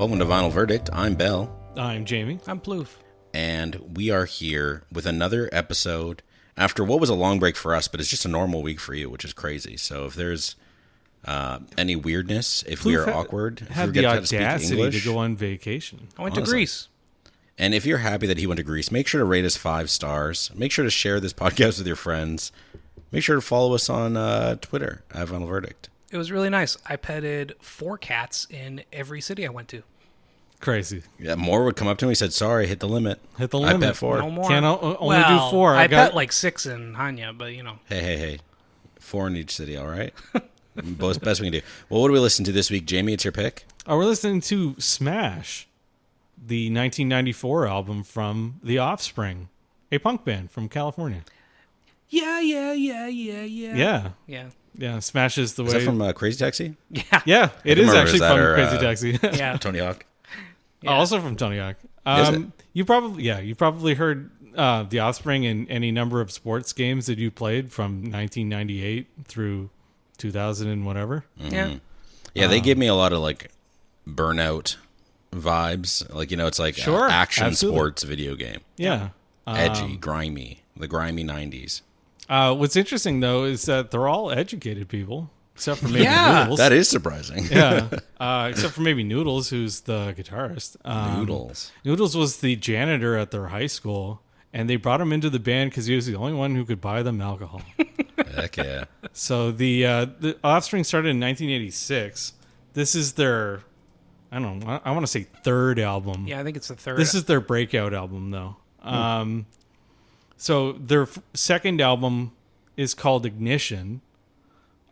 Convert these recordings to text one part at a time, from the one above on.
Welcome to Vinyl Verdict. I'm Bell. I'm Jamie. I'm Plouffe. And we are here with another episode after what was a long break for us, but it's just a normal week for you, which is crazy. So if there's any weirdness, if we are awkward, if we had forget the how to speak audacity English, to go on vacation. I went to Greece. and if you're happy that he went to Greece, make sure to rate us 5 stars. Make sure to share this podcast with your friends. Make sure to follow us on Twitter at Vinyl Verdict. It was really nice. I petted 4 cats in every city I went to. Crazy. Yeah, more would come up to me and said, sorry, hit the limit. Hit the limit. I bet 4. No more. Can't only well, do 4. I bet like 6 in Hanya, but you know. Hey. 4 in each city, all right? Best we can do. Well, what do we listen to this week? Jamie, it's your pick? Oh, we're listening to Smash, the 1994 album from The Offspring, a punk band from California. Yeah. Yeah, Smash is the way. Is that from Crazy Taxi? Yeah. Yeah, it is actually from Crazy Taxi. Yeah. Tony Hawk. Yeah. Also from Tony Hawk. Is it? You probably heard The Offspring in any number of sports games that you played from 1998 through 2000 and whatever. Yeah. Yeah, they give me a lot of like Burnout vibes. Like, you know, it's like Sure, action absolutely. sports video game. Yeah. Edgy, grimy, the grimy 90s. What's interesting, though, is that they're all educated people, except for maybe Yeah. Noodles. That is surprising. Yeah, except for maybe Noodles, who's the guitarist. Noodles. Noodles was the janitor at their high school, and they brought him into the band because he was the only one who could buy them alcohol. Heck yeah. So the Offspring started in 1986. This is their, I don't know, I want to say third album. Yeah, I think it's the third. This is their breakout album, though. So their second album is called Ignition.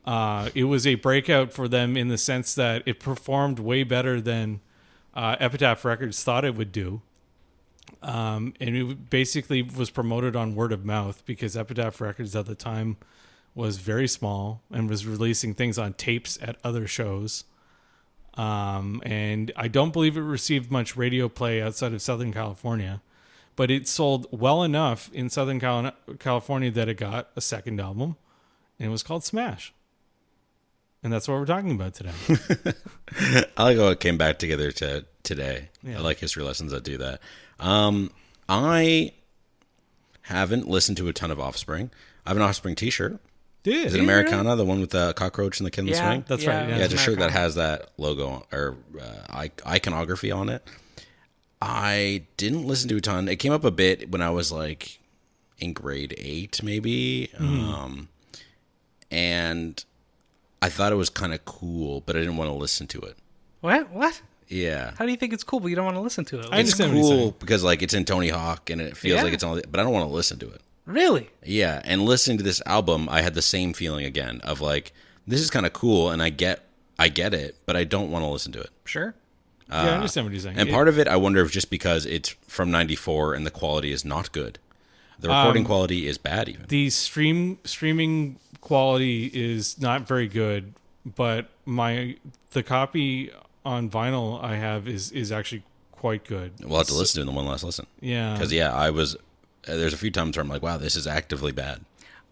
It was a breakout for them in the sense that it performed way better than Epitaph Records thought it would do. And it basically was promoted on word of mouth because Epitaph Records at the time was very small and was releasing things on tapes at other shows. And I don't believe it received much radio play outside of Southern California. But it sold well enough in Southern California that it got a second album, and it was called Smash. And that's what we're talking about today. I like how it came back together today. Yeah. I like history lessons that do that. I haven't listened to a ton of Offspring. I have an Offspring t-shirt. Is it Americana, the one with the cockroach and the kid in the swing? That's right. Yeah, it's a shirt that has that logo or iconography on it. I didn't listen to a ton. It came up a bit when I was like in grade 8, maybe. And I thought it was kind of cool, but I didn't want to listen to it. What? Yeah. How do you think it's cool, but you don't want to listen to it? I understand what you're Cool saying. because like it's in Tony Hawk and it feels like it's on, but I don't want to listen to it. Really? Yeah, and listening to this album, I had the same feeling again of like this is kind of cool, and I get it, but I don't want to listen to it. Sure. Yeah, I understand what you're saying. And part of it, I wonder if just because it's from ~94 and the quality is not good, the recording quality is bad. Even the streaming quality is not very good, but the copy on vinyl I have is actually quite good. we'll have to listen to it in the one last listen. Yeah, Because there's a few times where I'm like, wow, this is actively bad.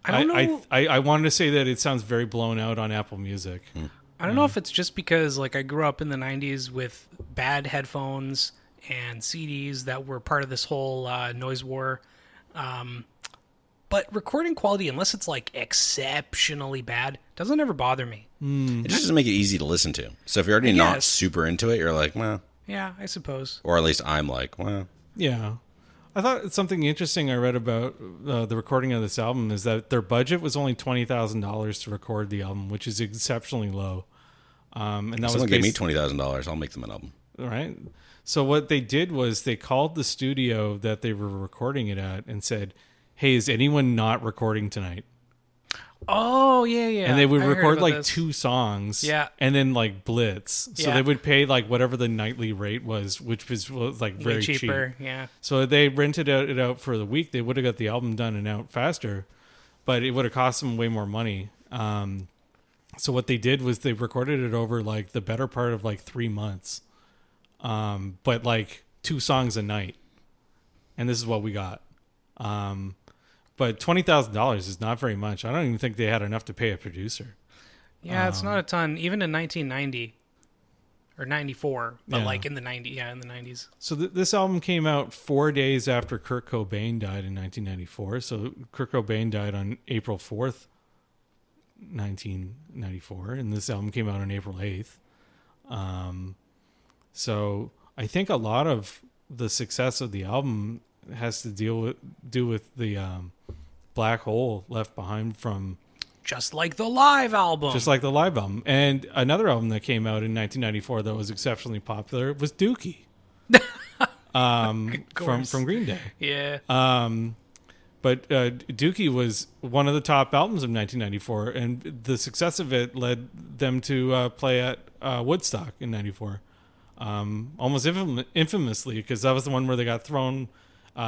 I don't know. I wanted to say that it sounds very blown out on Apple Music. I don't know if it's just because like I grew up in the 90s with bad headphones and CDs that were part of this whole noise war. But recording quality, unless it's like exceptionally bad, doesn't ever bother me. It just doesn't make it easy to listen to. So if you're already not super into it, you're like, well, Yeah, I suppose. or at least I'm like, well, Yeah. I thought something interesting I read about the recording of this album is that their budget was only $20,000 to record the album, which is exceptionally low. And that someone was gave me $20,000, I'll make them an album. right. So what they did was they called the studio that they were recording it at and said, "Hey, is anyone not recording tonight?" Oh, yeah. And they would I heard record about like this. 2 songs, Yeah. and then like blitz. So Yeah. they would pay like whatever the nightly rate was, which was like Way very cheaper. cheap. Yeah. So they rented it out for the week. They would have got the album done and out faster, but it would have cost them way more money. So what they did was they recorded it over like the better part of like 3 months, but like 2 songs a night, and this is what we got. But $20,000 is not very much. I don't even think they had enough to pay a producer. Yeah, it's not a ton. Even in 1990 or 94, but Yeah. like in the 90s. So this album came out 4 days after Kurt Cobain died in 1994. So Kurt Cobain died on April 4th, 1994, and this album came out on April 8th. So I think a lot of the success of the album has to do with the black hole left behind from Just like the live album. just like the live album. And another album that came out in 1994 that was exceptionally popular was Dookie. From Green Day. Yeah. But Dookie was one of the top albums of 1994, and the success of it led them to play at Woodstock in 94. Almost infamously, because that was the one where they got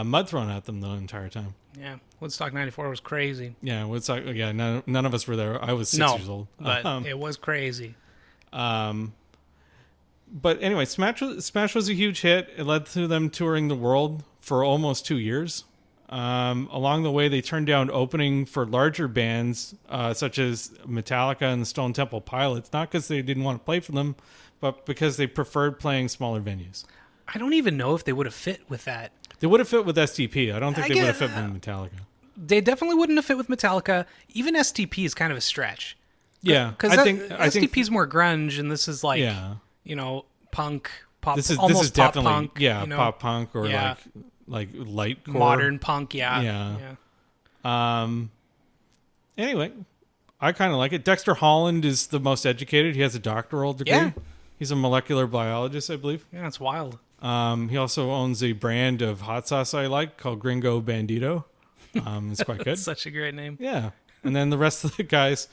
mud thrown at them the entire time. Yeah. Woodstock 94 was crazy. Yeah, Woodstock. Yeah, none of us were there. I was 6 years old. But it was crazy. But anyway, Smash was a huge hit. It led to them touring the world for almost 2 years. Along the way, they turned down opening for larger bands such as Metallica and the Stone Temple Pilots, not because they didn't want to play for them, but because they preferred playing smaller venues. I don't even know if they would have fit with that. They would have fit with STP. I don't think they would have fit with Metallica. They definitely wouldn't have fit with Metallica. Even STP is kind of a stretch. Yeah, Because STP is more grunge, and this is like, yeah. Punk, pop, This is almost pop definitely punk. pop punk or Yeah. like light core. Modern punk, Yeah. Anyway, I kind of like it. Dexter Holland is the most educated. He has a doctoral degree. Yeah. He's a molecular biologist, I believe. Yeah, it's wild. He also owns a brand of hot sauce I like called Gringo Bandito. It's quite good. Such a great name. Yeah. And then the rest of the guys,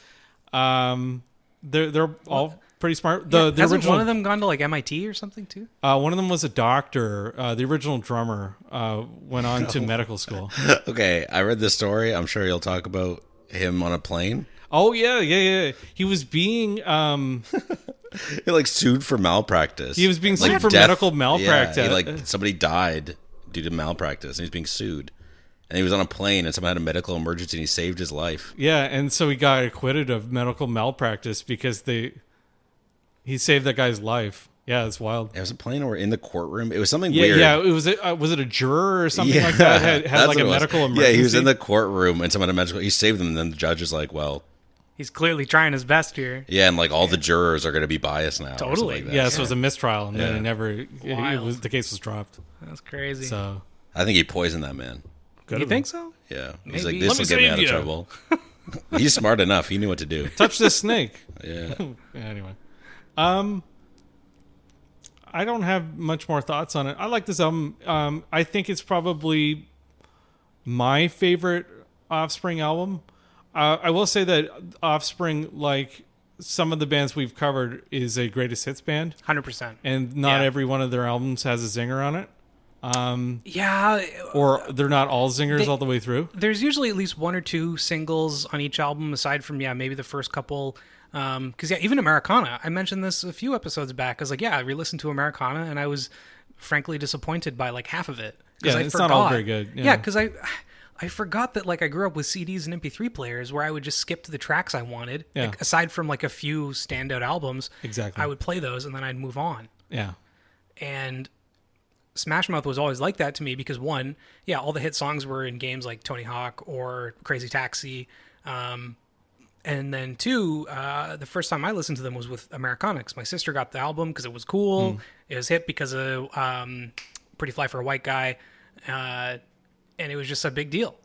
they're all pretty smart. The Hasn't original one of them gone to like MIT or something too? one of them was a doctor. The original drummer went on to medical school. Okay, I read this story. I'm sure you'll talk about him on a plane. Oh yeah. He was being He like sued for malpractice. He was being sued Like for death- medical malpractice. Yeah, somebody died due to malpractice, and he's being sued. And he was on a plane, and someone had a medical emergency, and he saved his life. Yeah, and so he got acquitted of medical malpractice because he saved that guy's life. Yeah, it's wild. It was a plane or in the courtroom. It was something Yeah, weird. yeah. It was it a juror or something like that? Had that's like what a it was. medical emergency. Yeah, he was in the courtroom, and someone had a medical. He saved them, and then the judge is like, "Well, He's clearly trying his best here. yeah," and like all the jurors are going to be biased now. or something Totally. like that. Yeah, so it was a mistrial, and then Yeah. it never. It was the case was dropped. That's crazy. So I think he poisoned that man. you think so? Yeah, he's Maybe. like, "This Let me will get me save out of you." trouble." He's smart enough. He knew what to do. touch this snake. Yeah. Anyway, I don't have much more thoughts on it. I like this album. I think it's probably my favorite Offspring album. I will say that Offspring, like some of the bands we've covered, is a greatest hits band, 100%. and not Yeah. every one of their albums has a zinger on it, Yeah. or they're not all zingers all the way through. There's usually at least one or two singles on each album, aside from, maybe the first couple. Because, even Americana, I mentioned this a few episodes back. I was like, I re-listened to Americana, and I was frankly disappointed by like half of it. 'Cause Yeah, I it's not all very good. Yeah, because I forgot that like I grew up with CDs and MP3 players where I would just skip to the tracks I wanted. Yeah. Like, aside from like a few standout albums, Exactly. I would play those and then I'd move on. Yeah. And Smash Mouth was always like that to me because one, all the hit songs were in games like Tony Hawk or Crazy Taxi. And then two, the first time I listened to them was with Americana 'cause my sister got the album because it was cool. It was hit because of Pretty Fly for a White Guy. And it was just a big deal.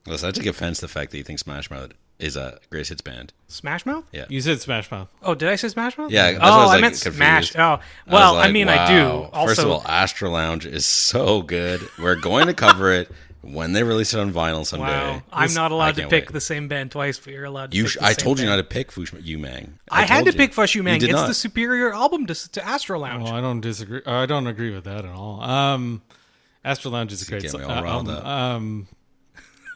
Listen, I take offense to the fact that you think Smash Mouth is a greatest hits band. Smash Mouth? Yeah. You said Smash Mouth. Oh, did I say Smash Mouth? Yeah, that's why I was, I like, meant confused. Smash. Oh, I was well, like, I mean, I do. wow. Also, First of all, Astro Lounge is so good. We're going to cover it when they release it on vinyl someday. wow, I'm not allowed to can't pick wait. the same band twice, but you're allowed to pick the I same told you band. not to pick Yu Mang. I had told to you. pick Fush You Man. You did It's not. the superior album to Astro Lounge. Well, I don't disagree. I don't agree with that at all. Astro Lounge is a great Get me song. all riled up.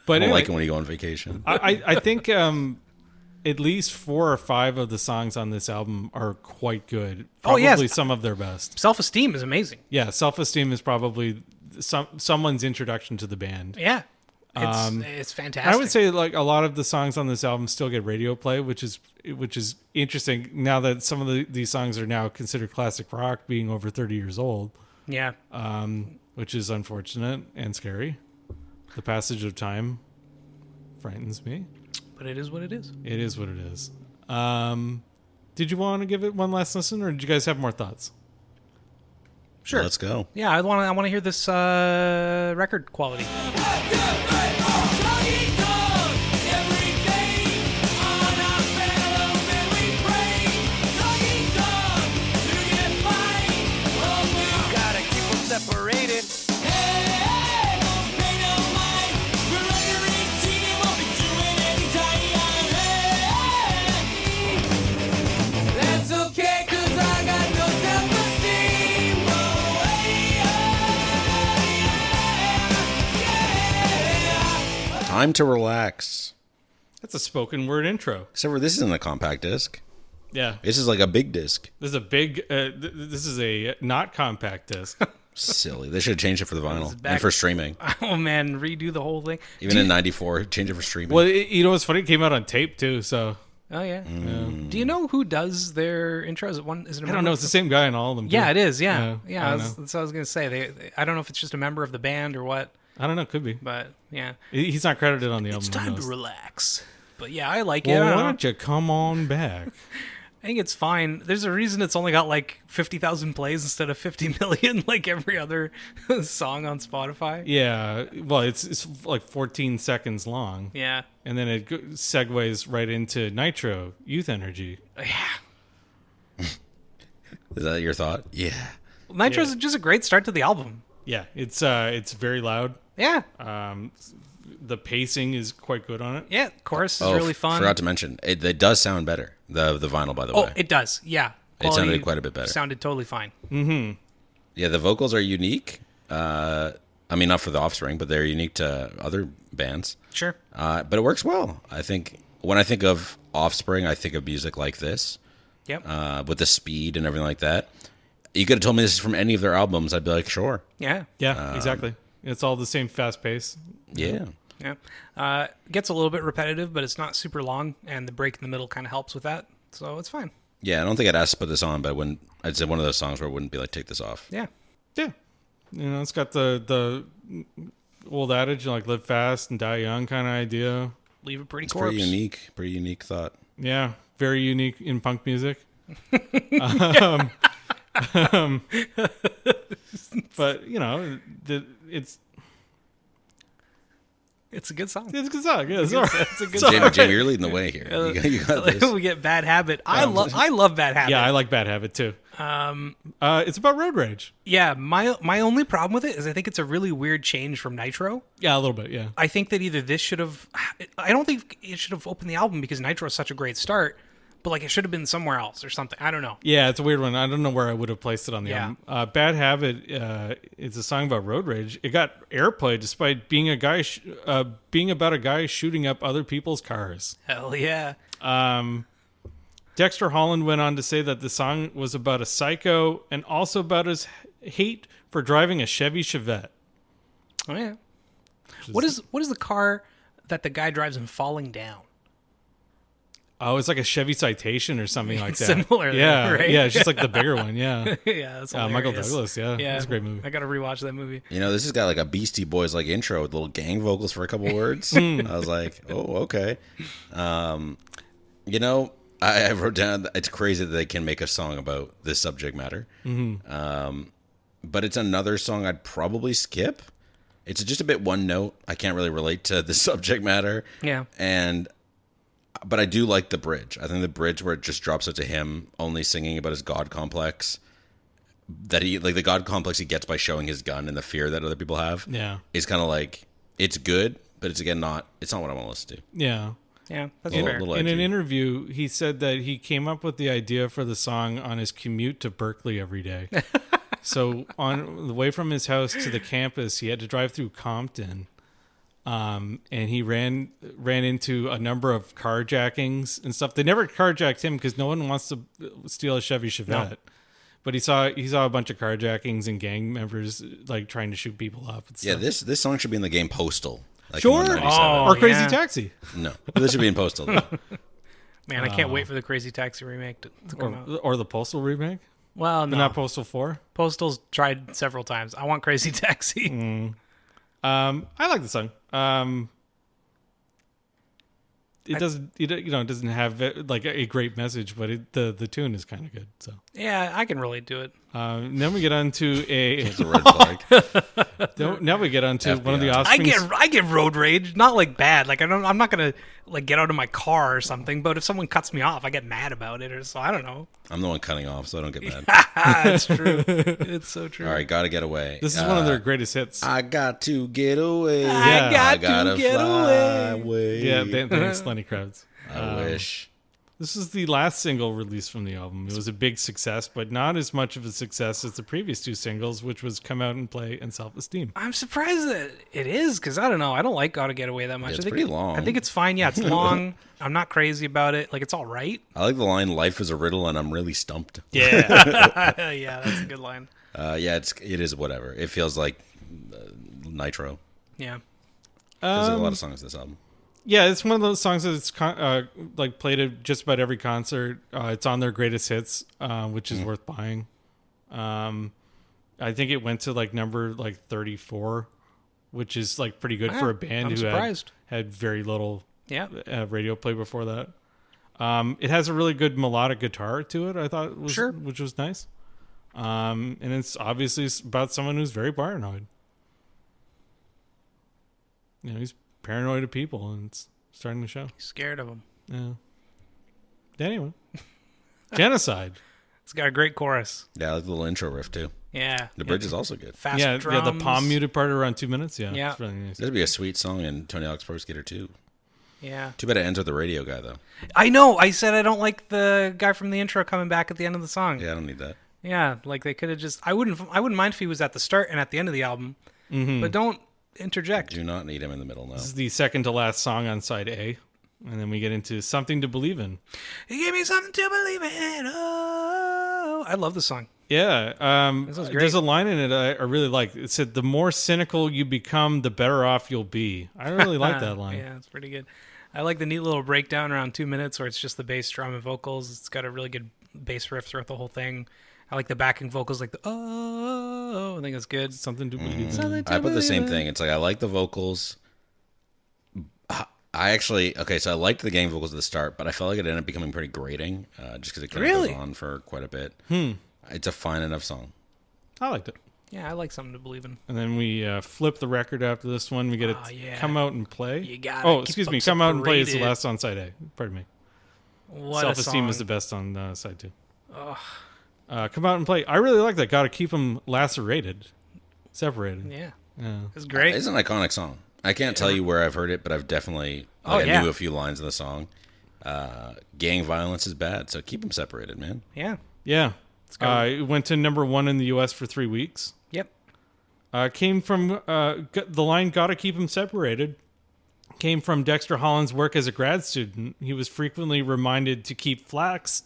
But I don't anyway, like it when you go on vacation. I think at least 4 or 5 of the songs on this album are quite good. Oh, Probably yes. some of their best. Self-Esteem is amazing. Yeah, Self Esteem is probably someone's introduction to the band. Yeah. It's fantastic. I would say like a lot of the songs on this album still get radio play, which is interesting now that some of these songs are now considered classic rock, being over 30 years old. Yeah. Which is unfortunate and scary. The passage of time frightens me. But it is what it is. It is what it is. Did you want to give it one last listen, or did you guys have more thoughts? Sure. Let's go. Yeah, I want to hear this record quality. Time to relax. That's a spoken word intro. Except for this isn't a compact disc. Yeah. This is like a big disc. This is a big, this is a not compact disc. Silly. They should have changed it for the vinyl back- and for streaming. Oh man, redo the whole thing. Even in '94, change it for streaming. Well, you know what's funny? It came out on tape too, so. Oh yeah. Do you know who does their intros? Is it one? Is it a I don't member know. of It's the same guy in all of them. Too. Yeah, it is. Yeah, I don't know. that's what I was gonna say. I don't know if it's just a member of the band or what, I don't know. Could be. but yeah, He's not credited on the album. it's who time to knows? relax. But yeah, I like it. Well, I why don't know. don't you come on back? I think it's fine. There's a reason it's only got like 50,000 plays instead of 50 million, like every other song on Spotify. Yeah. Well, it's like 14 seconds long. Yeah. And then it segues right into Nitro, Youth Energy. Yeah. Is that your thought? Yeah. Nitro's just a great start to the album. Yeah, it's very loud. Yeah. The pacing is quite good on it. Yeah. Chorus is really fun. Forgot to mention, it does sound better. The vinyl, by the Oh, way. it does. Yeah. It sounded Quality quite a bit better. Sounded totally fine. Yeah, the vocals are unique. I mean, not for the Offspring, but they're unique to other bands. Sure. But it works well. I think when I think of Offspring, I think of music like this, Yep. with the speed and everything like that. You could have told me this is from any of their albums. I'd be like, sure. Yeah. Yeah, exactly. It's all the same fast pace. Yeah. Yeah. Gets a little bit repetitive, but it's not super long, and the break in the middle kind of helps with that. So it's fine. Yeah, I don't think I'd ask to put this on, but I'd say one of those songs where it wouldn't be like, take this off. Yeah. Yeah. You know, it's got the old adage, like live fast and die young kind of idea. Leave a pretty It's corpse. pretty unique thought. Yeah, very unique in punk music. But, you know, it's It's a good song. a good song. Yeah, it's all right. It's a good Jamie, you're leading the way here. You got this. We get Bad Habit. I love Bad Habit. Yeah, I like Bad Habit too. It's about road rage. Yeah, my only problem with it is I think it's a really weird change from Nitro. Yeah, a little bit. Yeah. I think that either this should have... I don't think it should have opened the album because Nitro is such a great start, but like it should have been somewhere else or something. I don't know. Yeah, it's a weird one. I don't know where I would have placed it on the Yeah. album. Bad Habit is a song about road rage. It got airplay despite being being about a guy shooting up other people's cars. Hell yeah. Dexter Holland went on to say that the song was about a psycho and also about his hate for driving a Chevy Chevette. Oh yeah. What is the car that the guy drives and falling down? Oh, it's like a Chevy Citation or something like that. Similar, yeah, right? yeah, it's just like the bigger one. Yeah, Yeah, that's Michael hilarious. Douglas. Yeah, it's a great movie. I gotta rewatch that movie. You know, this has got like a Beastie Boys like intro with little gang vocals for a couple words. I was like, oh, okay. You know, I wrote down, it's crazy that they can make a song about this subject matter. But it's another song I'd probably skip. It's just a bit one note. I can't really relate to the subject matter. Yeah. But I do like the bridge. I think the bridge where it just drops out to him only singing about his God complex, that he, like the God complex he gets by showing his gun and the fear that other people have. Yeah, Is kind of like, it's good, but it's again it's not what I want to listen to. yeah. Yeah, that's Little- fair. little In an edgy. interview, he said that he came up with the idea for the song on his commute to Berkeley every day. So on the way from his house to the campus, he had to drive through Compton, and he ran into a number of carjackings and stuff. They never carjacked him because no one wants to steal a Chevy Chevette. No. But he saw a bunch of carjackings and gang members like trying to shoot people up. And Yeah, stuff. this song should be in the game Postal. Like Sure. in 97. Or Crazy yeah. Taxi. No, this should be in Postal. Though. Man, I can't wait for the Crazy Taxi remake to come out. Or the Postal remake. Well, But no. not Postal 4. Postal's tried several times. I want Crazy Taxi. I like the song. It doesn't, it doesn't have like a great message, but the tune is kind of good. So Yeah, I can relate to it. then we get on to It's a red flag. now we get on to one of the FBI. Offspring. I get road rage, not like bad. Like I'm not gonna like get out of my car or something. But if someone cuts me off, I get mad about it, or so I don't know. I'm the one cutting off, so I don't get mad. It's true. It's so true. All right, gotta get away. This is one of their greatest hits. I got to get away. Yeah. I gotta to get fly away. Yeah, thanks, Lenny Kravitz. I wish. This is the last single released from the album. It was a big success, but not as much of a success as the previous two singles, which was Come Out and Play and Self-Esteem. I'm surprised that it is because I don't know. I don't like Gotta Get Away that much. Yeah, it's I think pretty long. I think it's fine. Yeah, it's long. I'm not crazy about it. Like it's all right. I like the line "Life is a riddle and I'm really stumped." Yeah, yeah, that's a good line. Yeah, it is whatever. It feels like Nitro. Yeah. There's a lot of songs this album. Yeah, it's one of those songs that it's like played at just about every concert. It's on their greatest hits, which is worth buying. I think it went to like number 34, which is like pretty good for a band I'm who surprised. had very little Yeah. radio play before that. It has a really good melodic guitar to it. I thought it was, Sure. which was nice. And it's obviously about someone who's very paranoid. He's paranoid of people, and it's starting to show. Scared of them. Yeah. Anyway, Genocide. It's got a great chorus. Yeah, I like the little intro riff too. Yeah. The bridge is also good. Fast Yeah, drums. the palm muted part around 2 minutes. Yeah, Yeah. it's really nice. That'd be a sweet song in Tony Hawk's Pro Skater 2. Yeah. Too bad it ends with the radio guy though. I know. I said I don't like the guy from the intro coming back at the end of the song. Yeah, I don't need that. Yeah, like they could have just. I wouldn't mind if he was at the start and at the end of the album, but don't interject. Do not need him in the middle now. This is the second to last song on side A, and then we get into Something to Believe in. He gave me something to believe in. Oh, I love the song. Yeah, This was great. there's a line in it I really like. It said, "The more cynical you become, the better off you'll be." I really like that line. Yeah, it's pretty good. I like the neat little breakdown around 2 minutes where it's just the bass, drum, and vocals. It's got a really good bass riff throughout the whole thing. I like the backing vocals, like the oh. I think it's good. Something to believe in. Something to I put the same believe in. thing. It's like I like the vocals. I actually so I liked the gang vocals at the start, but I felt like it ended up becoming pretty grating, just because it kind of Really? goes on for quite a bit. It's a fine enough song. I liked it. Yeah, I like something to believe in. And then we flip the record after this one. We get it yeah. Come Out and Play. You gotta Oh, keep excuse me. them Come Out and Play is the separated. last on side A. Pardon me. What Self-Esteem a is the song. best on side 2. Come Out and Play. I really like that. Got to keep them lacerated, separated. Yeah, Yeah. it's great. It's an iconic song. I can't tell you where I've heard it, but I've definitely Oh, I yeah. knew a few lines of the song. Gang violence is bad, so keep them separated, man. Yeah. Yeah. got- It went to number 1 in the U.S. for 3 weeks. Yep. Came from the line "Gotta keep them separated." Came from Dexter Holland's work as a grad student. He was frequently reminded to keep flasks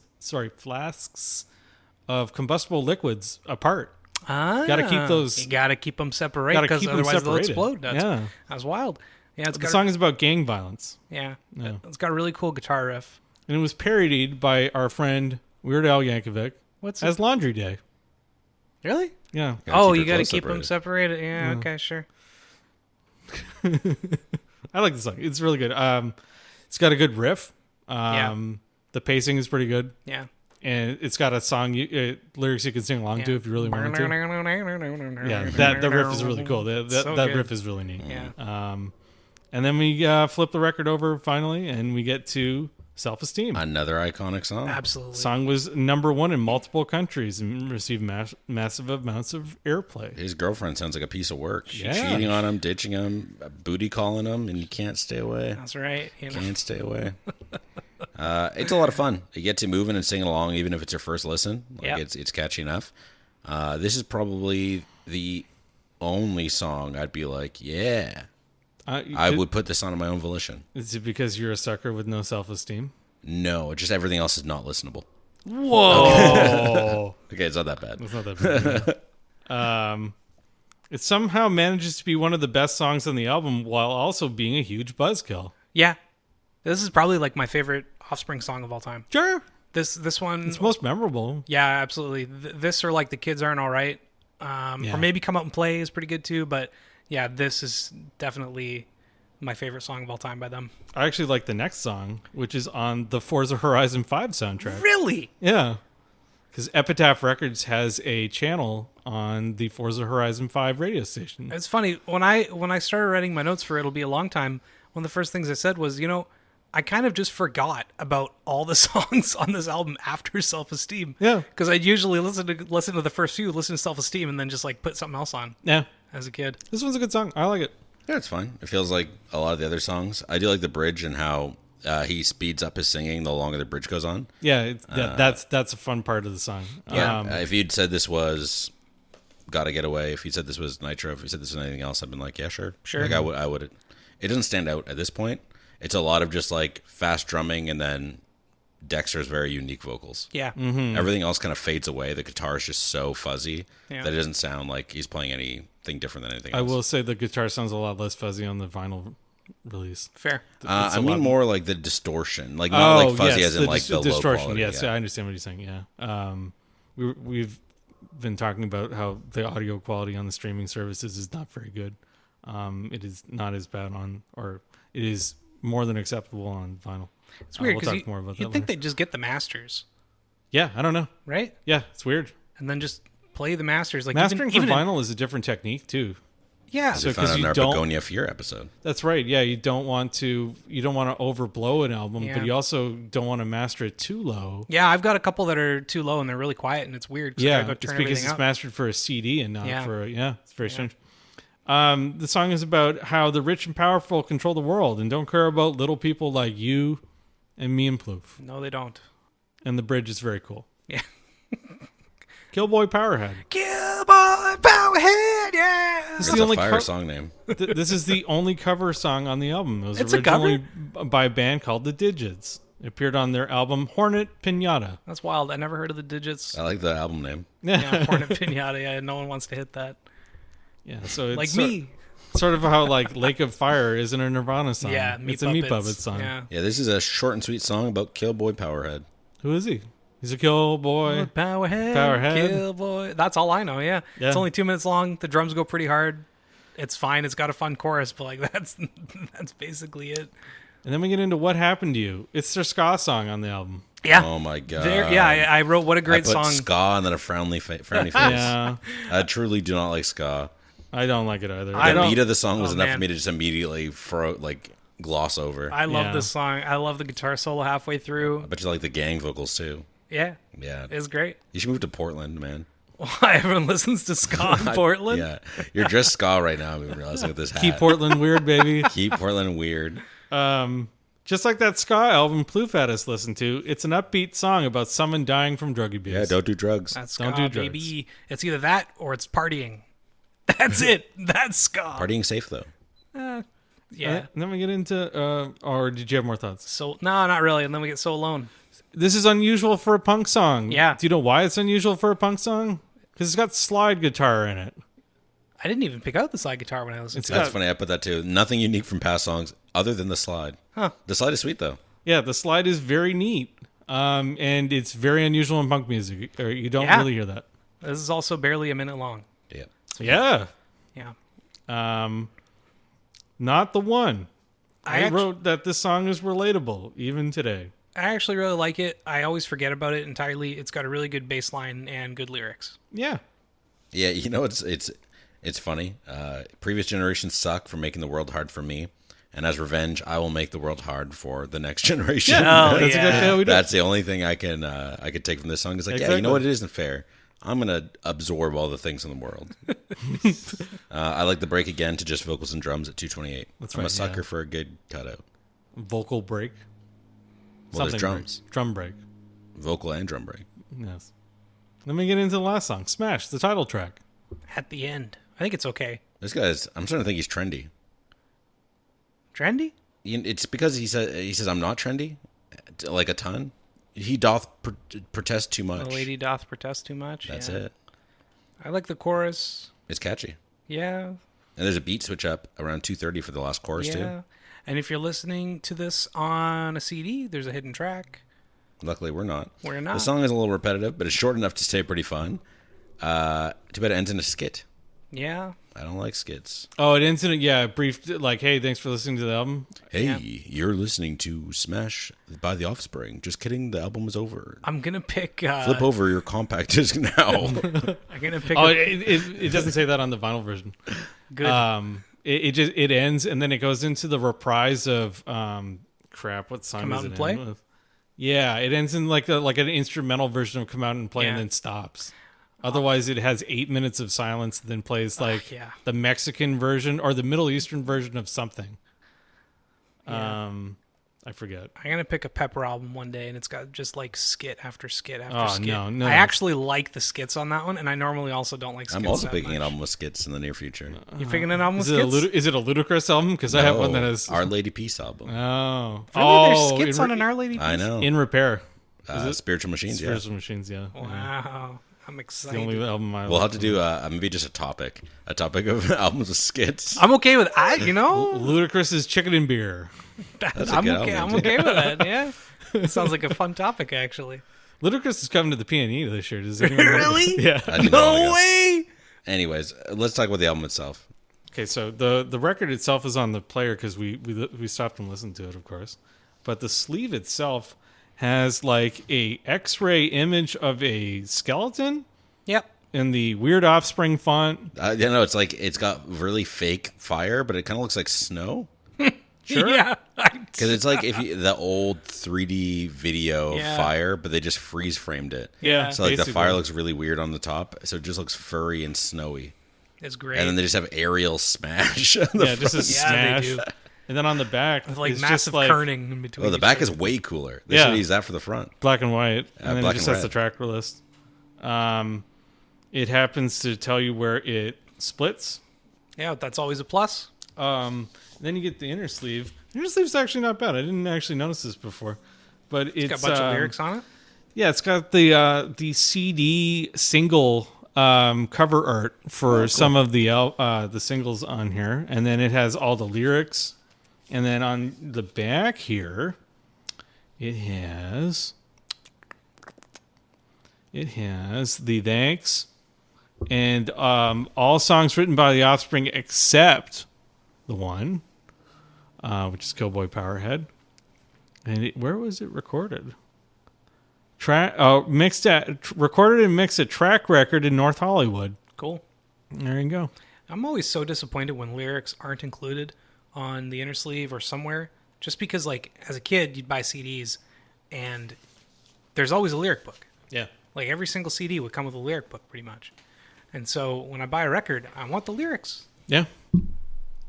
of combustible liquids apart. Gotta keep those- You gotta keep them separated Gotta because keep 'em otherwise they'll separated. explode. Yeah. That's wild. Yeah, it's The got song is about gang violence, yeah, it's got a really cool guitar riff. and it was parodied by our friend Weird Al Yankovic What's as Laundry Day. really? Yeah. Gotta keep You your gotta clothes keep them separated. separated. Yeah, okay, sure. I like the song. It's really good. It's got a good riff. Yeah. The pacing is pretty good. Yeah. And it's got a song lyrics you can sing along to if you really wanted to. Yeah, Yeah, that riff is really cool. That So that good. riff is really neat. Yeah. And then we flip the record over finally, and we get to Self-Esteem. Another iconic song. Absolutely. Song was number 1 in multiple countries and received massive amounts of airplay. His girlfriend sounds like a piece of work. She's Yeah. cheating on him, ditching him, booty calling him, and you can't stay away. That's right. You know. Can't stay away. It's a lot of fun. You get to moving and singing along, even if it's your first listen. Like Yep. it's catchy enough. This is probably the only song I'd be like, yeah, I would put this on of my own volition. Is it because you're a sucker with no self-esteem? No, just everything else is not listenable. Whoa. Okay, it's not that bad. It's not that bad. It somehow manages to be one of the best songs on the album while also being a huge buzzkill. Yeah. This is probably like my favorite Offspring song of all time. Sure. This one, It's most memorable. yeah, absolutely. This or like The Kids Aren't All Right, Yeah. or maybe Come Out and Play is pretty good too. But yeah, this is definitely my favorite song of all time by them. I actually like the next song, which is on the Forza Horizon 5 soundtrack. Really? Yeah. Because Epitaph Records has a channel on the Forza Horizon 5 radio station. It's funny when I started writing my notes for It'll Be a Long Time. One of the first things I said was, I kind of just forgot about all the songs on this album after Self-Esteem. Yeah. Because I'd usually listen to the first few, listen to Self-Esteem, and then just like put something else on Yeah. as a kid. This one's a good song. I like it. Yeah, it's fine. It feels like a lot of the other songs. I do like the bridge and how he speeds up his singing the longer the bridge goes on. Yeah, that's a fun part of the song. Yeah. If you'd said this was Gotta Get Away, if you said this was Nitro, if you said this was anything else, I'd been like, yeah, sure. Sure. Like I would. It doesn't stand out at this point. It's a lot of just like fast drumming and then Dexter's very unique vocals. Yeah. Everything else kind of fades away. The guitar is just so fuzzy Yeah. that it doesn't sound like he's playing anything different than anything I else. will say the guitar sounds a lot less fuzzy on the vinyl release. Fair. I a mean lot- more like the distortion, like not like fuzzy as in like the distortion. low quality. Yes, yeah. I understand what you're saying. Yeah, we've been talking about how the audio quality on the streaming services is not very good. It is not as bad on, or it is more than acceptable on vinyl. It's weird We'll because talk more about you'd that think later. they'd just get the masters, Yeah, I don't know. right? Yeah, it's weird. And then just play the masters. Like Mastering even for vinyl is a different technique too. yeah. So We found 'cause out in you our don't- Begonia Fear episode. That's right. Yeah, you don't want to overblow an album, Yeah. but you also don't want to master it too low. Yeah, I've got a couple that are too low and they're really quiet and it's weird. 'Cause I Yeah, gotta go it's turn because everything it's up. mastered for a CD and not Yeah. for it's very strange. The song is about how the rich and powerful control the world and don't care about little people like you and me and Plouffe. No, they don't. And the bridge is very cool. Yeah. Killboy Powerhead. Killboy Powerhead, yeah. This That's is the only a fire co- song name. This is the only cover song on the album. It was It's a cover? originally by a band called The Digits. It appeared on their album Hornet Pinata. That's wild. I never heard of the Digits. I like the album name. Yeah, Hornet Pinata. Yeah, no one wants to hit that. Yeah, so it's Like me. Sort of how like Lake of Fire isn't a Nirvana song. Yeah, it's a Meat Puppet song. Yeah. Yeah, this is a short and sweet song about Killboy Powerhead. Who is he? He's a Killboy. Powerhead. Powerhead. Killboy. That's all I know, yeah. Yeah. It's only 2 minutes long. The drums go pretty hard. It's fine. It's got a fun chorus, but like that's basically it. And then we get into What Happened to You. It's their ska song on the album. Yeah. Oh my god. I wrote what a I great put song. ska and then a frowny face. Yeah, I truly do not like ska. I don't like it either. I The don't- beat of the song was oh, enough man. for me to just immediately gloss over. I love Yeah. this song. I love the guitar solo halfway through. I bet you like the gang vocals too. Yeah. Yeah. It's great. You should move to Portland, man. Why everyone listens to ska in Portland? Yeah. You're just ska right now. I'm even realizing with this hat. Keep Portland weird, baby. Keep Portland weird. Just like that ska album Plouffe had us listen to, it's an upbeat song about someone dying from drug abuse. Yeah, don't do drugs. That's ska, Don't do drugs. baby. It's either that or it's partying. That's it. That's ska. Partying safe though. Yeah. And then we get into, or did you have more thoughts? So no, not really. And then we get So Alone. This is unusual for a punk song. Yeah. Do you know why it's unusual for a punk song? Because it's got slide guitar in it. I didn't even pick out the slide guitar when I listened It's to That's got, funny. I put that too. Nothing unique from past songs other than the slide. Huh. The slide is sweet though. yeah, the slide is very neat. And it's very unusual in punk music. Or you don't Yeah. really hear that. it. This is also barely a minute long. Yeah. Yeah. Yeah. Not the one. I I act- wrote that this song is relatable, even today. I actually really like it. I always forget about it entirely. It's got a really good bass line and good lyrics. Yeah. Yeah, you know it's funny. Previous generations suck for making the world hard for me, and as revenge, I will make the world hard for the next generation. Oh, That's yeah. exactly how we do. That's the only thing I could take from this song. Is like, yeah, you Exactly. know what? It isn't fair. I'm gonna absorb all the things in the world. I like the break again to just vocals and drums at 228. That's I'm a right, sucker yeah. for a good cutout. Vocal break. Well, there's Something drums, break. Drum break. vocal and drum break. Yes. Let me get into the last song, Smash, the title track. At the end, I think it's okay. This guy's. I'm starting to think he's trendy. Trendy? It's because he says I'm not trendy, like a ton. He doth protest too much. The lady doth protest too much. That's Yeah. it. I like the chorus. It's catchy. Yeah. And there's a beat switch up around 2:30 for the last chorus too. And if you're listening to this on a CD, there's a hidden track. Luckily, we're not. We're not. The song is a little repetitive, but it's short enough to stay pretty fun. Too bad it ends in a skit. Yeah. I don't like skits. Oh, it ends in a brief, like, hey, thanks for listening to the album. Hey, you're listening to Smash by The Offspring. Just kidding, the album is over. I'm going to pick... Flip over your compact disc now. I'm going to pick... Oh, it doesn't say that on the vinyl version. Good. It ends, and then it goes into the reprise of, what song Come does Out it and Play? end with? Yeah, it ends in like an instrumental version of Come Out and Play and then stops. Otherwise, it has 8 minutes of silence, then plays the Mexican version or the Middle Eastern version of something. Yeah. I forget. I'm going to pick a Pepper album one day, and it's got just like skit after skit after skit. No. I actually like the skits on that one, and I normally also don't like skits. I'm also that picking much. an album with skits in the near future. You're picking an album with Is skits? it a Ludacris album? Because I have one that has... Our Lady Peace album. Really? There's skits on an Our Lady Peace? I know. In Repair. Spiritual Machines, Spiritual Machines, yeah. Wow. I'm It's excited. the only album I We'll have to do maybe just a topic of albums with skits. I'm okay with Ludacris's Chicken and Beer. That's a I'm good okay. album, I'm too. okay with that. Yeah, sounds like a fun topic actually. Ludacris is coming to the PNE this year. Does anyone know? Really? Yeah. I didn't know No way. Anyways, let's talk about the album itself. Okay, so the record itself is on the player because we stopped and listened to it, of course. But the sleeve itself has like a X-ray image of a skeleton. Yep. In the weird Offspring font. It's like it's got really fake fire, but it kind of looks like snow. Sure. Yeah. Because it's like the old 3D video fire, but they just freeze framed it. Yeah. So like the basically. fire looks really weird on the top, so it just looks furry and snowy. It's great. And then they just have aerial smash. On the just a front. smash. they do. And then on the back, With like it's massive just like kerning in between. Oh, the each back other. is way cooler. They should use that for the front. black and white, and then black it just and has the red. track list. It happens to tell you where it splits. Yeah, that's always a plus. Then you get the inner sleeve. The inner sleeve's actually not bad. I didn't actually notice this before, but It's got a bunch of lyrics on it. Yeah, it's got the CD single cover art for some of the singles on here, and then it has all the lyrics, and then on the back here, it has the thanks and all songs written by the Offspring except the one, which is Killboy Powerhead. And where was it recorded? Recorded and mixed at Track Record in North Hollywood. Cool. There you go. I'm always so disappointed when lyrics aren't included on the inner sleeve or somewhere. Just because, like, as a kid, you'd buy CDs, and there's always a lyric book. Yeah. Like, every single CD would come with a lyric book, pretty much. And so, when I buy a record, I want the lyrics. Yeah.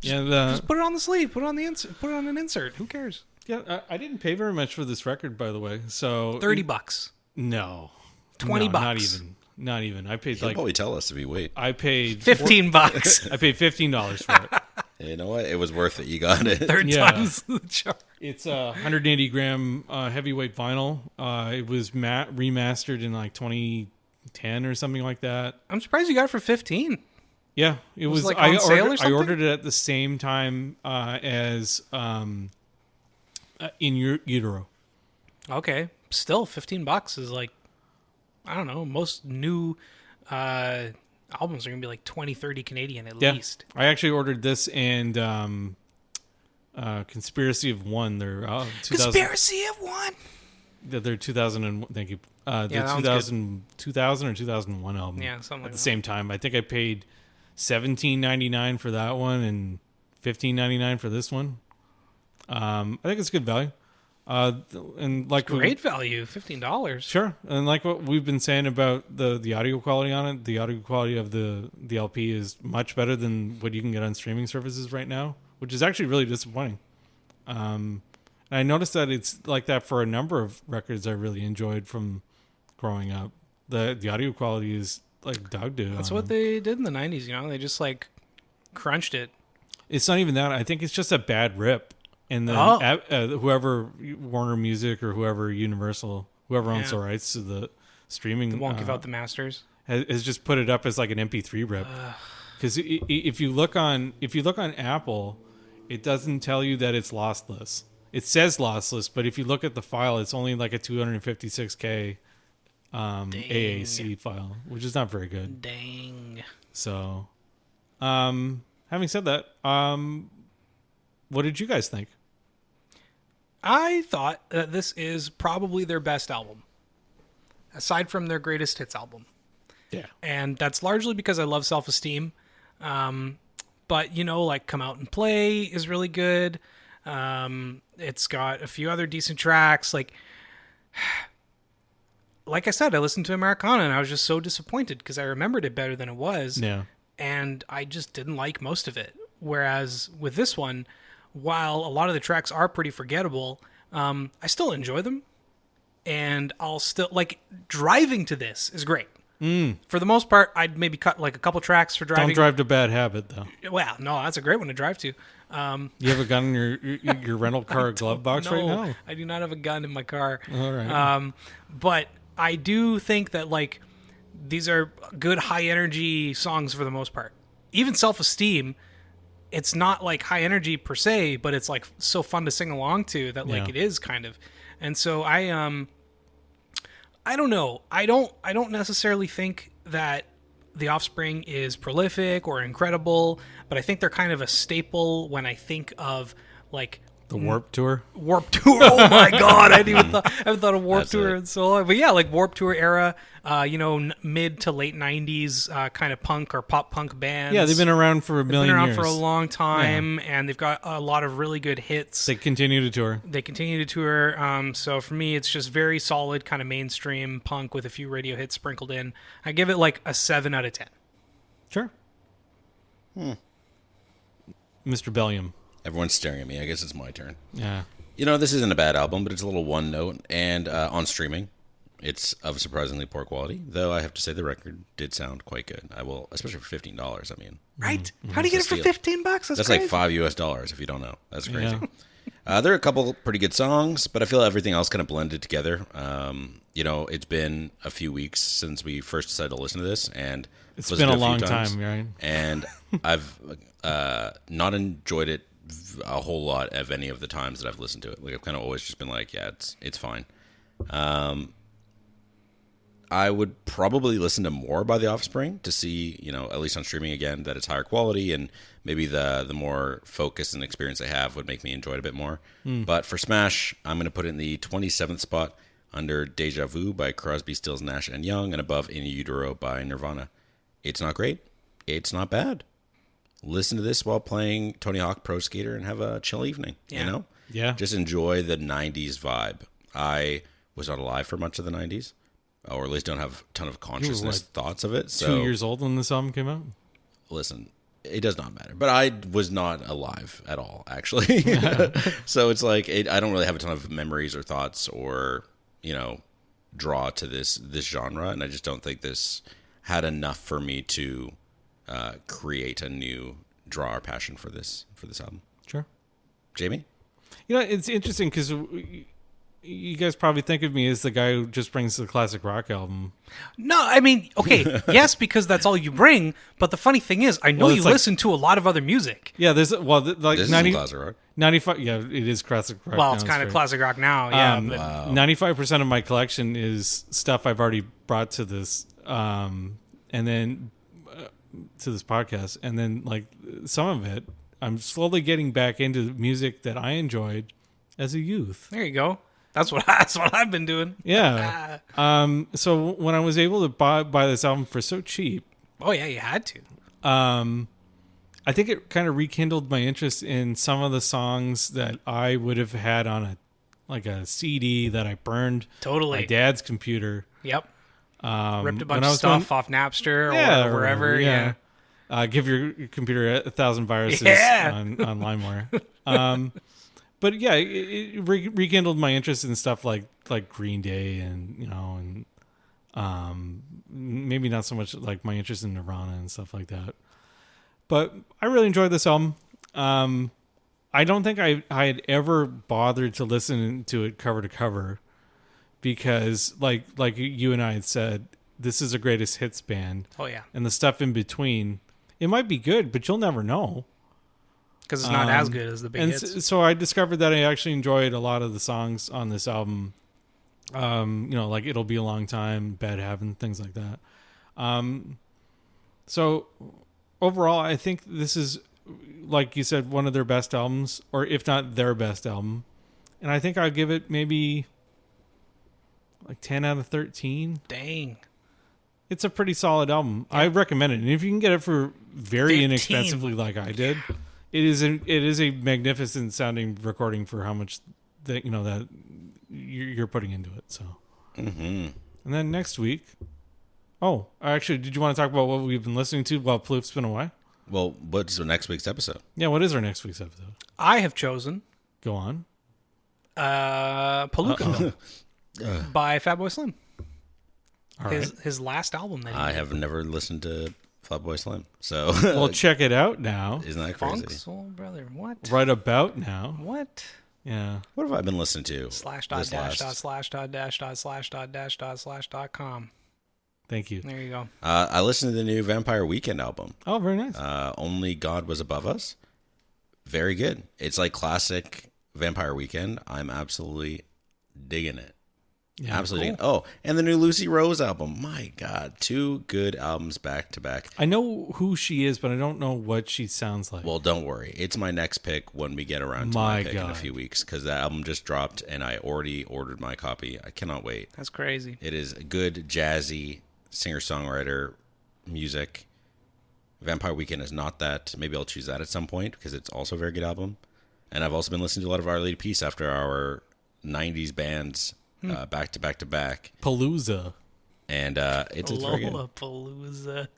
Just put it on the sleeve. Put it on the insert. Put it on an insert. Who cares? Yeah, I didn't pay very much for this record, by the way. So $30. No, $20. Not even. I paid He'll probably tell us if we wait. I paid $15. I paid $15 for it. You know what? It was worth it. You got it. Third Yeah. time's the charm. It's a 180 gram heavyweight vinyl. It was remastered in like 2010 or something like that. I'm surprised you got it for 15. Yeah, it was. like on sale or I something? ordered it at the same time as In Utero. Okay, still $15 is like, I don't know. Most new albums are gonna be like 20, 30 Canadian at least. I actually ordered this and Conspiracy of One. Their 2000, Conspiracy of One. their 2000 thank you. Their that one's 2000 or 2001 album. Yeah, something at like the that. same time. I think I paid $17.99 for that one and $15.99 for this one. I think it's good value. And like Great value, $15. Sure, and like what we've been saying about the audio quality on it, the audio quality of the LP is much better than what you can get on streaming services right now, which is actually really disappointing. And I noticed that it's like that for a number of records I really enjoyed from growing up. The audio quality is like dog doo. That's what they did in the 90s, you know? They just like crunched it. It's not even that. I think it's just a bad rip. And then whoever, Warner Music or whoever, Universal, whoever owns the rights to the streaming, They won't give out the masters. has just put it up as like an MP3 rip. Because if you look on Apple, it doesn't tell you that it's lossless. It says lossless, but if you look at the file, it's only like a 256K AAC file, which is not very good. Dang. So, having said that, what did you guys think? I thought that this is probably their best album, aside from their greatest hits album. Yeah. And that's largely because I love Self-Esteem. But, like Come Out and Play is really good. It's got a few other decent tracks. Like I said, I listened to Americana and I was just so disappointed because I remembered it better than it was. Yeah. And I just didn't like most of it. Whereas with this one, while a lot of the tracks are pretty forgettable, I still enjoy them. And I'll still, driving to this is great. For the most part, I'd maybe cut like a couple tracks for driving. Don't drive to Bad Habit, though. Well, no, that's a great one to drive to. You have a gun in your rental car glove box right now? I do not have a gun in my car. All right. But I do think that these are good high energy songs for the most part. Even Self-Esteem, it's not like high energy per se, but it's like so fun to sing along to that it is kind of. And so I don't know. I don't necessarily think that The Offspring is prolific or incredible, but I think they're kind of a staple when I think of the Warped Tour. Warped Tour. Oh my God, I haven't thought of Warped Tour in so long. But yeah, Warped Tour era, mid to late '90s kind of punk or pop punk bands. Yeah, they've been around for a million years. Been around for a long time, and they've got a lot of really good hits. They continue to tour. So for me, it's just very solid, kind of mainstream punk with a few radio hits sprinkled in. I give it a 7 out of 10. Sure. Mr. Bellium. Everyone's staring at me. I guess it's my turn. Yeah. This isn't a bad album, but it's a little one note. And on streaming, it's of surprisingly poor quality. Though I have to say the record did sound quite good. I will, especially for $15. I mean, right? How do you get it for $15? That's crazy. Like $5 if you don't know. That's crazy. Yeah. There are a couple pretty good songs, but I feel everything else kind of blended together. It's been a few weeks since we first decided to listen to this, and it's been a long time, right? And I've not enjoyed it a whole lot of any of the times that I've listened to it. I've kind of always just been like, yeah, it's fine. I would probably listen to more by The Offspring to see, at least on streaming again, that it's higher quality, and maybe the more focus and experience they have would make me enjoy it a bit more. But for Smash, I'm going to put it in the 27th spot under Deja Vu by Crosby, Stills, Nash & Young, and above In Utero by Nirvana. It's not great. It's not bad. Listen to this while playing Tony Hawk Pro Skater and have a chill evening, Yeah. Just enjoy the 90s vibe. I was not alive for much of the 90s, or at least don't have a ton of consciousness thoughts of it. So 2 years old when this album came out? Listen, it does not matter. But I was not alive at all, actually. So it's I don't really have a ton of memories or thoughts or, draw to this genre, and I just don't think this had enough for me to create a new draw or passion for this album. Sure. Jamie? It's interesting because you guys probably think of me as the guy who just brings the classic rock album. No, I mean, okay, yes, because that's all you bring. But the funny thing is, I know you listen to a lot of other music. Yeah, there's this 90, is classic rock. 95. Yeah, it is classic rock. Well, it's kind of classic rock now. Yeah, wow. 95% of my collection is stuff I've already brought to this, and then to this podcast, and then some of it, I'm slowly getting back into music that I enjoyed as a youth. There you go. That's what I've been doing. Yeah. So when I was able to buy this album for so cheap, oh yeah, you had to. I think it kind of rekindled my interest in some of the songs that I would have had on a CD that I burned. Totally. My dad's computer. Yep. Ripped a bunch of stuff off Napster or wherever. Yeah. Give your computer 1,000 viruses on LimeWire. But yeah, it rekindled my interest in stuff like Green Day and maybe not so much like my interest in Nirvana and stuff like that. But I really enjoyed this album. I don't think I had ever bothered to listen to it cover to cover because like you and I had said, this is a greatest hits band. Oh yeah. And the stuff in between It might be good, but you'll never know. Because it's not as good as the big And hits. so I discovered that I actually enjoyed a lot of the songs on this album. Like It'll Be a Long Time, Bad Heaven, things like that. So overall, I think this is, like you said, one of their best albums, or if not their best album. And I think I'll give it maybe like 10 out of 13. Dang. It's a pretty solid album. I recommend it. And if you can get it for very 15. inexpensively like I did, it is a magnificent sounding recording for how much that you're putting into it. So, and then next week, actually, did you want to talk about what we've been listening to while Plouffe's been away? Well, what's the next week's episode? Yeah, what is our next week's episode? I have chosen Go on. Palooka by Fatboy Slim. All right. His last album that he I did. have never listened to Flatboy Slim, so Well, check it out now. isn't that crazy? Funk Soul Brother. What? Right about now. What? Yeah. What have I been listening to? Slash dot this dash dot last- slash dot dash dot slash dot dash dot slash dot com. Thank you. There you go. I listened to the new Vampire Weekend album. Oh, very nice. Only God Was Above Us. Very good. It's like classic Vampire Weekend. I'm absolutely digging it. Yeah, Absolutely. Oh, and the new Lucy Rose album. My God, 2 good albums back to back. I know who she is, but I don't know what she sounds like. Well, don't worry. It's my next pick when we get around to my pick in a few weeks, because that album just dropped and I already ordered my copy. I cannot wait. That's crazy. It is good, jazzy singer-songwriter music. Vampire Weekend is not that. Maybe I'll choose that at some point because it's also a very good album. And I've also been listening to a lot of Our Lady Peace after our 90s bands back to back to back. Palooza. And it's very good. Lollapalooza.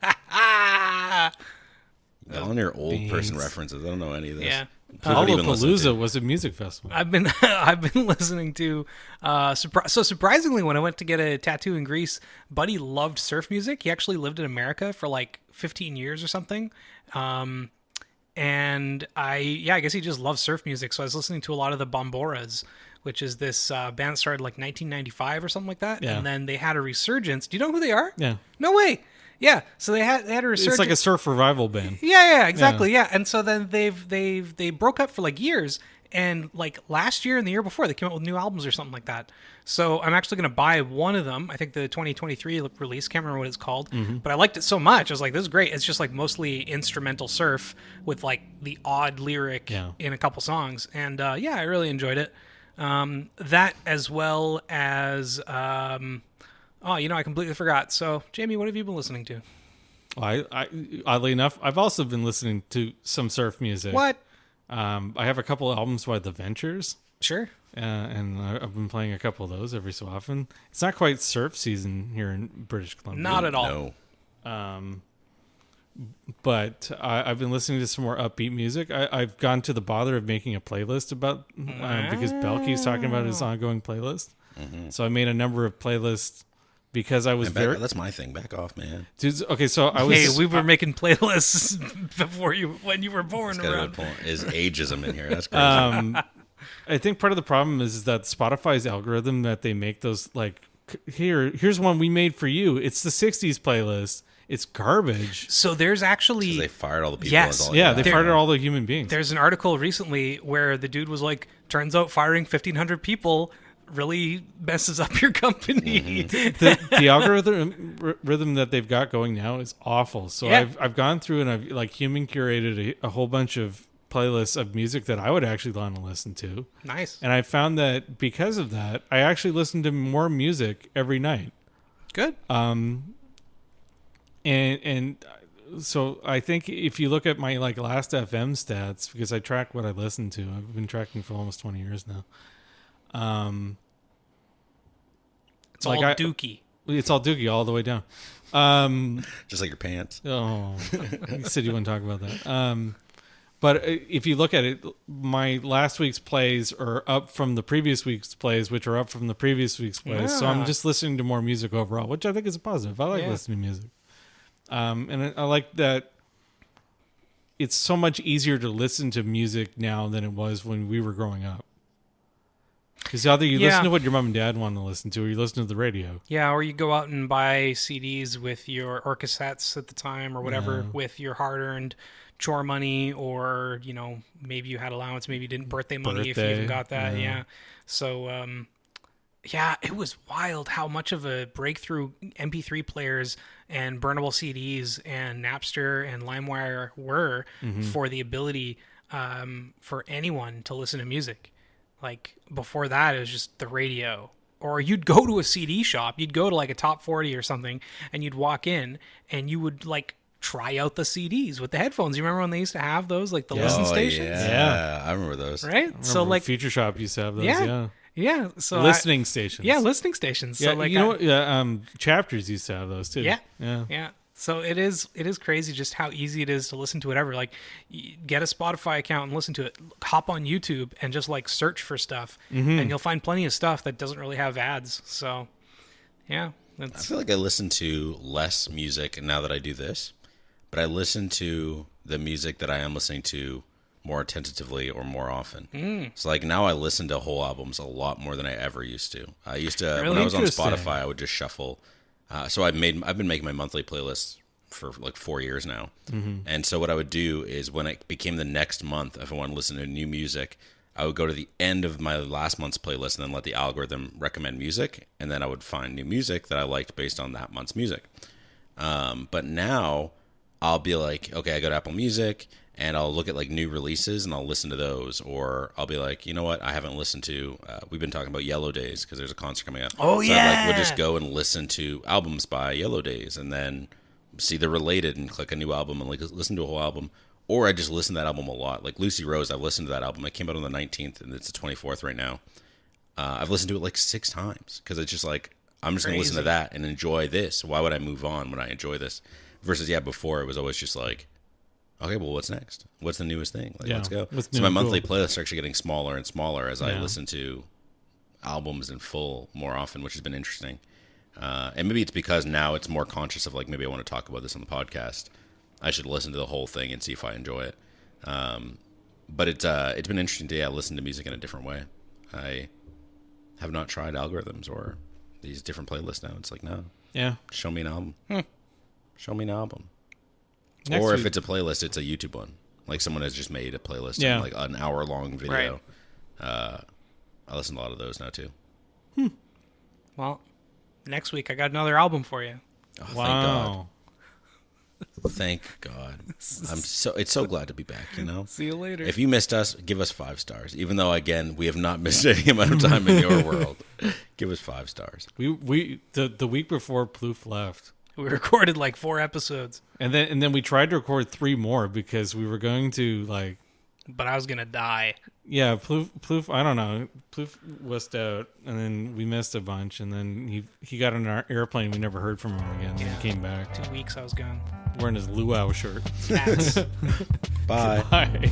On your old person Thanks. references. I don't know any of this. Yeah. What have you been listening to? Lollapalooza was a music festival. I've been listening to so surprisingly, when I went to get a tattoo in Greece, Buddy loved surf music. He actually lived in America for like 15 years or something. And I guess he just loves surf music. So I was listening to a lot of the Bomboras, which is this band that started like 1995 or something like that. Yeah. And then they had a resurgence. Do you know who they are? Yeah. No way. Yeah. So they had a resurgence. It's like a surf revival band. Yeah, exactly. Yeah. And so then they broke up for like years, and like last year and the year before they came out with new albums or something like that. So I'm actually going to buy one of them. I think the 2023 release, can't remember what it's called, but I liked it so much. I was like, this is great. It's just like mostly instrumental surf with like the odd lyric in a couple songs. And I really enjoyed it. That as well as I completely forgot. So Jamie, what have you been listening to? I oddly enough, I've also been listening to some surf music. What? I have a couple albums by The Ventures. Sure. And I've been playing a couple of those every so often. It's not quite surf season here in British Columbia. Not at all. No. But I've been listening to some more upbeat music. I've gone to the bother of making a playlist about because Belky's talking about his ongoing playlist. So I made a number of playlists because I was That's my thing. Back off, man. Dudes, okay, so I was. Hey, we were making playlists when you were born. Got a good point. Is ageism in here? That's crazy. I think part of the problem is that Spotify's algorithm that they make those like here's one we made for you. It's the '60s playlist. It's garbage. So there's actually they fired all the people. Yes. They fired all the human beings. There's an article recently where the dude was like, turns out firing 1,500 people really messes up your company. The algorithm that they've got going now is awful. So I've gone through and I've like human curated a whole bunch of playlists of music that I would actually want to listen to. Nice. And I found that because of that, I actually listen to more music every night. Good. And so I think if you look at my like last FM stats, because I track what I listen to, I've been tracking for almost 20 years now. It's all dookie. It's all dookie all the way down. Just like your pants. Oh, you said you wouldn't talk about that. But if you look at it, my last week's plays are up from the previous week's plays, which are up from the previous week's plays. So I'm just listening to more music overall, which I think is a positive. I like listening to music. And I like that it's so much easier to listen to music now than it was when we were growing up. Because either you listen to what your mom and dad want to listen to, or you listen to the radio. Yeah, or you go out and buy CDs with your or cassettes at the time or whatever with your hard-earned chore money, or maybe you had allowance, maybe you didn't birthday money if you even got that. Yeah. So yeah, it was wild how much of a breakthrough MP3 players and burnable CDs and Napster and LimeWire were for the ability for anyone to listen to music. Like before that, it was just the radio. Or you'd go to a CD shop, you'd go to like a Top 40 or something, and you'd walk in and you would like try out the CDs with the headphones. You remember when they used to have those, like the listen stations? Yeah, I remember those. Right? So like Future Shop used to have those, yeah. So listening stations. Yeah, listening stations. Yeah, so like Chapters used to have those too. Yeah. So it is crazy just how easy it is to listen to whatever. Like, get a Spotify account and listen to it. Hop on YouTube and just like search for stuff, and you'll find plenty of stuff that doesn't really have ads. So, yeah, I feel like I listen to less music now that I do this, but I listen to the music that I am listening to more attentively or more often. So like now I listen to whole albums a lot more than I ever used to. I used to Really when I was on interesting. Spotify, I would just shuffle. So I've been making my monthly playlists for like 4 years now. And so what I would do is when it became the next month, if I want to listen to new music, I would go to the end of my last month's playlist and then let the algorithm recommend music. And then I would find new music that I liked based on that month's music. But now I'll be like, okay, I go to Apple Music and I'll look at like new releases and I'll listen to those. Or I'll be like, you know what? I haven't listened to, we've been talking about Yellow Days because there's a concert coming up. Oh, so yeah. I would just go and listen to albums by Yellow Days and then see they're related and click a new album and like listen to a whole album. Or I just listen to that album a lot. Like Lucy Rose, I've listened to that album. It came out on the 19th and it's the 24th right now. I've listened to it like 6 times because it's just like, I'm just going to listen to that and enjoy this. Why would I move on when I enjoy this? Versus, before it was always just like, okay, well, what's next? What's the newest thing? Like, let's go. So my monthly playlists are actually getting smaller and smaller as I listen to albums in full more often, which has been interesting. And maybe it's because now it's more conscious of like, maybe I want to talk about this on the podcast. I should listen to the whole thing and see if I enjoy it. But it's been interesting to listen to music in a different way. I have not tried algorithms or these different playlists now. It's like, no. Yeah. Show me an album. Show me an album. Next or if week- it's a playlist, it's a YouTube one. Like someone has just made a playlist Yeah. and like an hour-long video. Right. I listen to a lot of those now too. Well, next week I got another album for you. Oh, Wow. Thank God. It's so glad to be back, you know? See you later. If you missed us, give us 5 stars. Even though, again, we have not missed any amount of time in your world. Give us 5 stars. The week before Plouffe left. We recorded like 4 episodes, And then we tried to record 3 more because we were going to like, but I was gonna die. yeah, Plouffe, I don't know. Plouffe wussed out, and then we missed a bunch, and then he got on our airplane. We never heard from him again. And he came back 2 weeks I was gone. wearing his luau shirt. Cats. Bye. Bye.